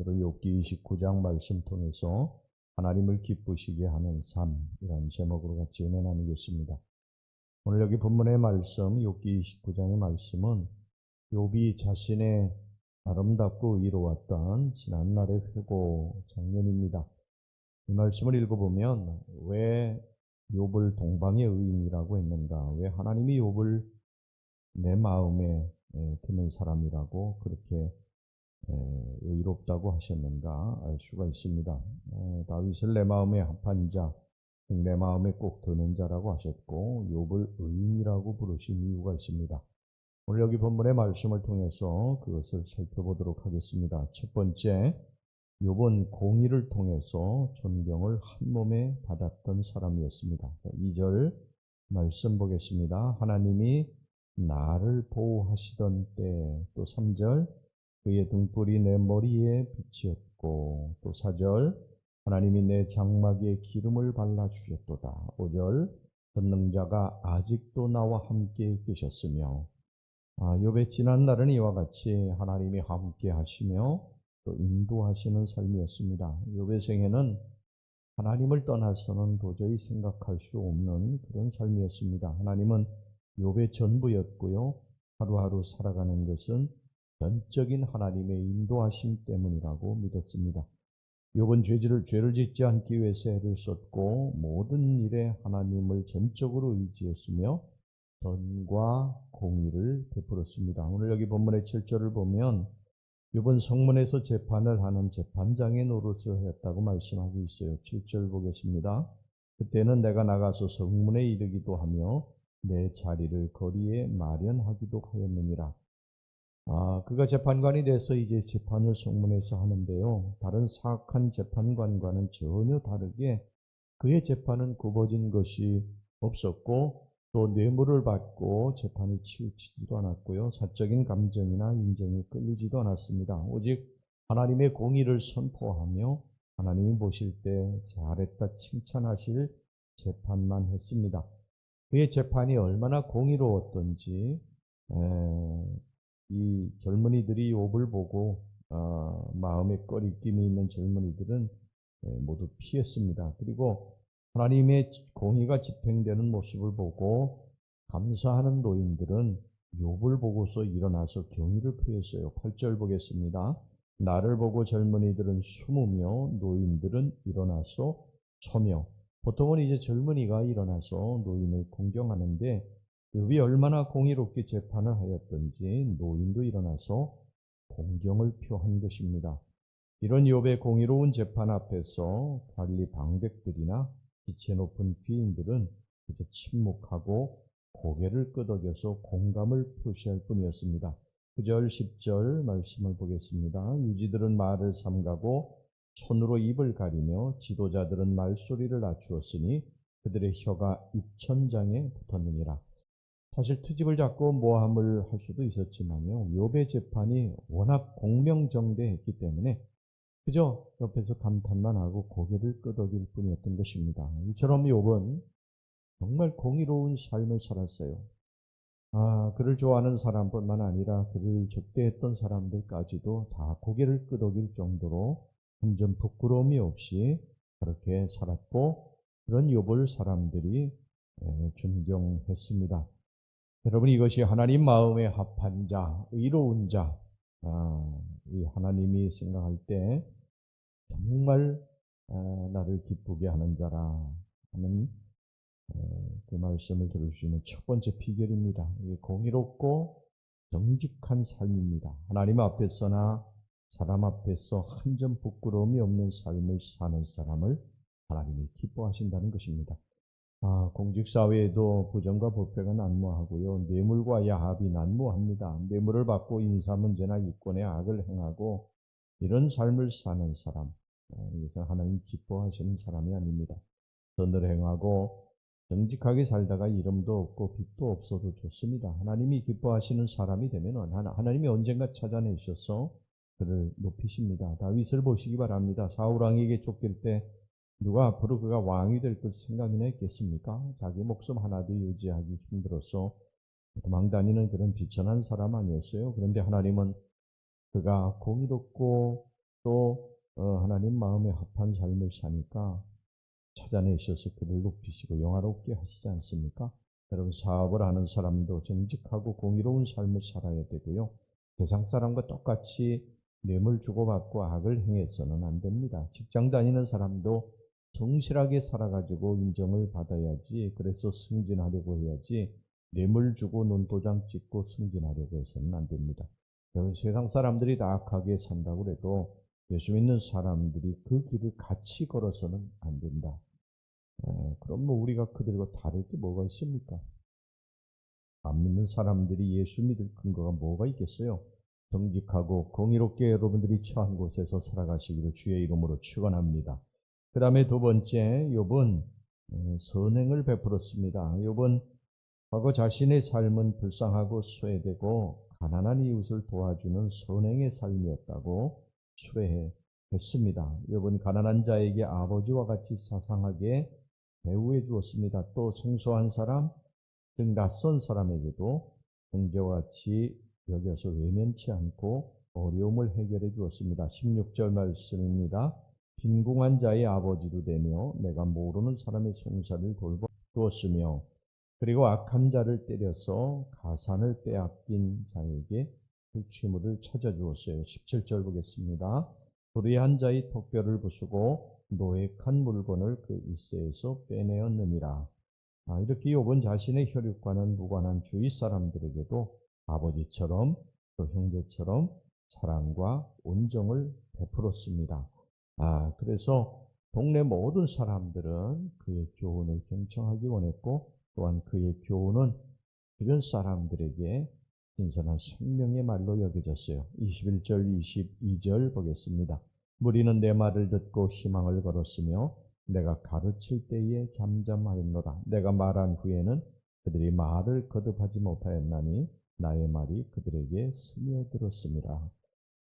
오늘은 욥기 29장 말씀 통해서 하나님을 기쁘시게 하는 삶이라는 제목으로 같이 은혜 나누겠습니다. 오늘 여기 본문의 말씀, 욥기 29장의 말씀은 욥이 자신의 아름답고 의로웠던 지난날의 회고 장면입니다. 이 말씀을 읽어보면 왜 욥을 동방의 의인이라고 했는가, 왜 하나님이 욥을 내 마음에 드는 사람이라고 그렇게 의롭다고 하셨는가 알 수가 있습니다. 다윗을 내 마음에 합한 자, 내 마음에 꼭 드는 자라고 하셨고 욥을 의인이라고 부르신 이유가 있습니다. 오늘 여기 본문의 말씀을 통해서 그것을 살펴보도록 하겠습니다. 첫 번째, 욥은 공의를 통해서 존경을 한몸에 받았던 사람이었습니다. 2절 말씀 보겠습니다. 하나님이 나를 보호하시던 때, 또 3절 그의 등불이 내 머리에 빛이었고, 또 4절 하나님이 내 장막에 기름을 발라주셨도다. 5절 전능자가 아직도 나와 함께 계셨으며, 욥의 지난 날은 이와 같이 하나님이 함께 하시며 또 인도하시는 삶이었습니다. 욥의 생애는 하나님을 떠나서는 도저히 생각할 수 없는 그런 삶이었습니다. 하나님은 욥의 전부였고요, 하루하루 살아가는 것은 전적인 하나님의 인도하심 때문이라고 믿었습니다. 욥은 죄를 짓지 않기 위해서 애를 썼고 모든 일에 하나님을 전적으로 의지했으며 선과 공의를 베풀었습니다. 오늘 여기 본문의 7절을 보면 욥은 성문에서 재판을 하는 재판장의 노릇을 했다고 말씀하고 있어요. 7절 보겠습니다. 그때는 내가 나가서 성문에 이르기도 하며 내 자리를 거리에 마련하기도 하였느니라. 그가 재판관이 돼서 이제 재판을 성문에서 하는데요, 다른 사악한 재판관과는 전혀 다르게 그의 재판은 굽어진 것이 없었고 또 뇌물을 받고 재판이 치우치지도 않았고요, 사적인 감정이나 인정이 끌리지도 않았습니다. 오직 하나님의 공의를 선포하며 하나님이 보실 때 잘했다 칭찬하실 재판만 했습니다. 그의 재판이 얼마나 공의로웠던지 이 젊은이들이 욥을 보고 마음에 꺼리낌이 있는 젊은이들은 모두 피했습니다. 그리고 하나님의 공의가 집행되는 모습을 보고 감사하는 노인들은 욥을 보고서 일어나서 경의를 표했어요. 8절 보겠습니다. 나를 보고 젊은이들은 숨으며 노인들은 일어나서 서며. 보통은 이제 젊은이가 일어나서 노인을 공경하는데 욥이 얼마나 공의롭게 재판을 하였던지 노인도 일어나서 공경을 표한 것입니다. 이런 욥의 공의로운 재판 앞에서 관리 방백들이나 지체 높은 귀인들은 그저 침묵하고 고개를 끄덕여서 공감을 표시할 뿐이었습니다. 9절 10절 말씀을 보겠습니다. 유지들은 말을 삼가고 손으로 입을 가리며 지도자들은 말소리를 낮추었으니 그들의 혀가 입천장에 붙었느니라. 사실 트집을 잡고 모함을 할 수도 있었지만요, 욥의 재판이 워낙 공명정대했기 때문에 그저 옆에서 감탄만 하고 고개를 끄덕일 뿐이었던 것입니다. 이처럼 욥은 정말 공의로운 삶을 살았어요. 그를 좋아하는 사람뿐만 아니라 그를 적대했던 사람들까지도 다 고개를 끄덕일 정도로 한 점 부끄러움이 없이 그렇게 살았고, 그런 욥을 사람들이 존경했습니다. 여러분, 이것이 하나님 마음에 합한 자, 의로운 자, 이 하나님이 생각할 때 정말 나를 기쁘게 하는 자라 하는 그 말씀을 들을 수 있는 첫 번째 비결입니다. 이게 공의롭고 정직한 삶입니다. 하나님 앞에서나 사람 앞에서 한 점 부끄러움이 없는 삶을 사는 사람을 하나님이 기뻐하신다는 것입니다. 공직사회에도 부정과 부패가 난무하고요, 뇌물과 야합이 난무합니다. 뇌물을 받고 인사문제나 이권의 악을 행하고 이런 삶을 사는 사람, 이것은 하나님 기뻐하시는 사람이 아닙니다. 선을 행하고 정직하게 살다가 이름도 없고 빚도 없어도 좋습니다. 하나님이 기뻐하시는 사람이 되면 하나님이 언젠가 찾아내셔서 그를 높이십니다. 다윗을 보시기 바랍니다. 사울왕에게 쫓길 때 누가 앞으로 그가 왕이 될 것 생각이나 했겠습니까? 자기 목숨 하나도 유지하기 힘들어서 도망다니는 그런 비천한 사람 아니었어요. 그런데 하나님은 그가 공의롭고 또 하나님 마음에 합한 삶을 사니까 찾아내셔서 그를 높이시고 영화롭게 하시지 않습니까? 여러분, 사업을 하는 사람도 정직하고 공의로운 삶을 살아야 되고요. 세상 사람과 똑같이 뇌물 주고받고 악을 행해서는 안 됩니다. 직장 다니는 사람도 성실하게 살아가지고 인정을 받아야지, 그래서 승진하려고 해야지, 뇌물 주고 눈도장 찍고 승진하려고 해서는 안 됩니다. 여러분, 세상 사람들이 다 악하게 산다고 해도 예수 믿는 사람들이 그 길을 같이 걸어서는 안 된다. 그럼 뭐 우리가 그들과 다를 게 뭐가 있습니까? 안 믿는 사람들이 예수 믿을 근거가 뭐가 있겠어요? 정직하고 공의롭게 여러분들이 처한 곳에서 살아가시기를 주의 이름으로 축원합니다. 그 다음에 두 번째, 욥은 선행을 베풀었습니다. 욥은 과거 자신의 삶은 불쌍하고 소외되고 가난한 이웃을 도와주는 선행의 삶이었다고 수레했습니다. 욥은 가난한 자에게 아버지와 같이 사상하게 배우해 주었습니다. 또 생소한 사람, 즉 낯선 사람에게도 형제와 같이 여겨서 외면치 않고 어려움을 해결해 주었습니다. 16절 말씀입니다. 빈궁한 자의 아버지도 되며 내가 모르는 사람의 송사를 돌보주었으며 그리고 악한 자를 때려서 가산을 빼앗긴 자에게 불취물을 찾아주었어요. 17절 보겠습니다. 불의한 자의 턱뼈를 부수고 노획한 물건을 그 이새에서 빼내었느니라. 이렇게 욥은 자신의 혈육과는 무관한 주위 사람들에게도 아버지처럼 또 형제처럼 사랑과 온정을 베풀었습니다. 그래서 동네 모든 사람들은 그의 교훈을 경청하기 원했고 또한 그의 교훈은 주변 사람들에게 신선한 생명의 말로 여겨졌어요. 21절, 22절 보겠습니다. 무리는 내 말을 듣고 희망을 걸었으며 내가 가르칠 때에 잠잠하였노라. 내가 말한 후에는 그들이 말을 거듭하지 못하였나니 나의 말이 그들에게 스며들었습니다.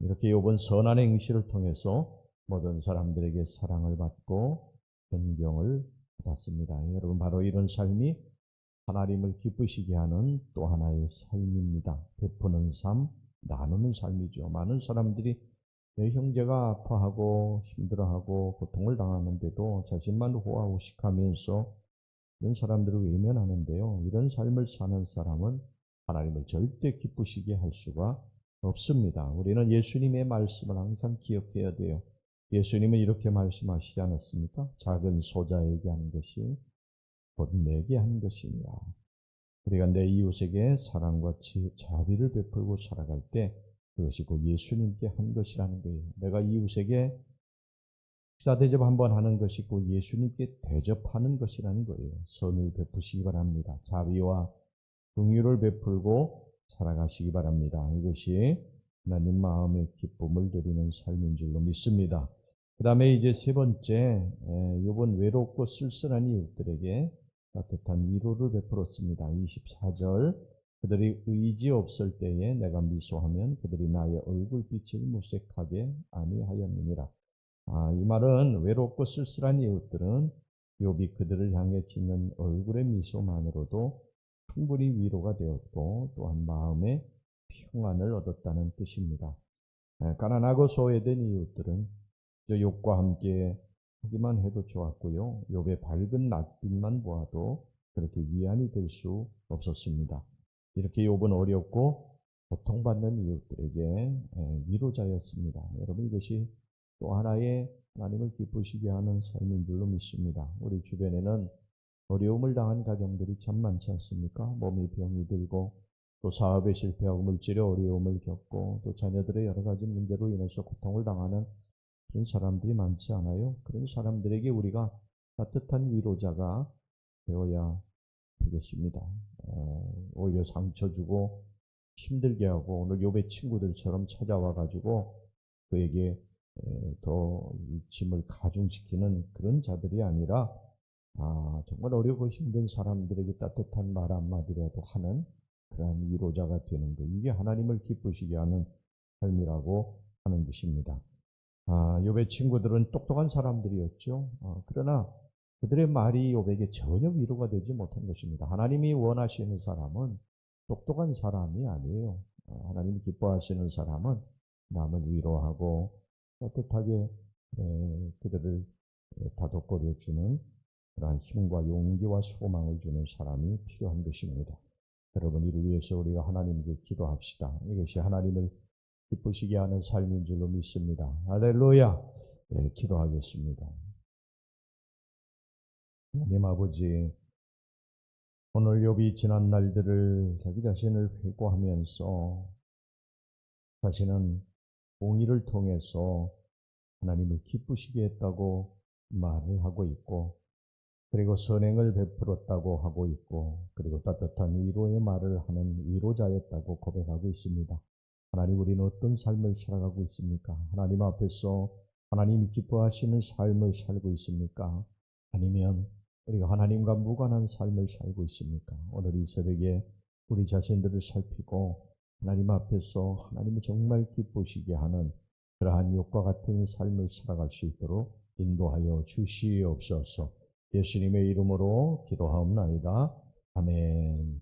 이렇게 욥은 선한 행실을 통해서 모든 사람들에게 사랑을 받고 존경을 받았습니다. 여러분, 바로 이런 삶이 하나님을 기쁘시게 하는 또 하나의 삶입니다. 베푸는 삶, 나누는 삶이죠. 많은 사람들이 내 형제가 아파하고 힘들어하고 고통을 당하는데도 자신만 호화호식하면서 이런 사람들을 외면하는데요. 이런 삶을 사는 사람은 하나님을 절대 기쁘시게 할 수가 없습니다. 우리는 예수님의 말씀을 항상 기억해야 돼요. 예수님은 이렇게 말씀하시지 않았습니까? 작은 소자에게 한 것이 곧 내게 한 것이니라. 우리가 내 이웃에게 사랑과 자비를 베풀고 살아갈 때 그것이 곧 예수님께 한 것이라는 거예요. 내가 이웃에게 식사 대접 한번 하는 것이 곧 예수님께 대접하는 것이라는 거예요. 선을 베푸시기 바랍니다. 자비와 긍휼을 베풀고 살아가시기 바랍니다. 이것이 하나님 마음의 기쁨을 드리는 삶인 줄로 믿습니다. 그 다음에 이제 세 번째, 욥은 외롭고 쓸쓸한 이웃들에게 따뜻한 위로를 베풀었습니다. 24절, 그들이 의지 없을 때에 내가 미소하면 그들이 나의 얼굴빛을 무색하게 아니하였느니라. 이 말은 외롭고 쓸쓸한 이웃들은 욥이 그들을 향해 짓는 얼굴의 미소만으로도 충분히 위로가 되었고 또한 마음의 평안을 얻었다는 뜻입니다. 가난하고 소외된 이웃들은 욥과 함께 하기만 해도 좋았고요. 욥의 밝은 낯빛만 보아도 그렇게 위안이 될 수 없었습니다. 이렇게 욥은 어렵고 고통받는 이웃들에게 위로자였습니다. 여러분, 이것이 또 하나의 하나님을 기쁘시게 하는 삶인 줄로 믿습니다. 우리 주변에는 어려움을 당한 가정들이 참 많지 않습니까? 몸이 병이 들고 또 사업에 실패하고 물질의 어려움을 겪고 또 자녀들의 여러 가지 문제로 인해서 고통을 당하는 그런 사람들이 많지 않아요? 그런 사람들에게 우리가 따뜻한 위로자가 되어야 되겠습니다. 오히려 상처 주고 힘들게 하고 오늘 욥의 친구들처럼 찾아와 가지고 그에게 더 짐을 가중시키는 그런 자들이 아니라 정말 어렵고 힘든 사람들에게 따뜻한 말 한마디라도 하는 그러한 위로자가 되는 것, 이게 하나님을 기쁘시게 하는 삶이라고 하는 것입니다. 욥의 친구들은 똑똑한 사람들이었죠. 그러나 그들의 말이 욥에게 전혀 위로가 되지 못한 것입니다. 하나님이 원하시는 사람은 똑똑한 사람이 아니에요. 하나님이 기뻐하시는 사람은 남을 위로하고 따뜻하게 그들을 다독거려주는 그러한 힘과 용기와 소망을 주는 사람이 필요한 것입니다. 여러분, 이를 위해서 우리가 하나님께 기도합시다. 이것이 하나님을 기쁘시게 하는 삶인 줄로 믿습니다. 할렐루야. 기도하겠습니다. 하나님 아버지, 오늘 욥이 지난 날들을 자기 자신을 회고하면서 자신은 공의를 통해서 하나님을 기쁘시게 했다고 말을 하고 있고, 그리고 선행을 베풀었다고 하고 있고, 그리고 따뜻한 위로의 말을 하는 위로자였다고 고백하고 있습니다. 하나님, 우리는 어떤 삶을 살아가고 있습니까? 하나님 앞에서 하나님이 기뻐하시는 삶을 살고 있습니까? 아니면 우리가 하나님과 무관한 삶을 살고 있습니까? 오늘 이 새벽에 우리 자신들을 살피고 하나님 앞에서 하나님이 정말 기쁘시게 하는 그러한 욕과 같은 삶을 살아갈 수 있도록 인도하여 주시옵소서. 예수님의 이름으로 기도하옵나이다. 아멘.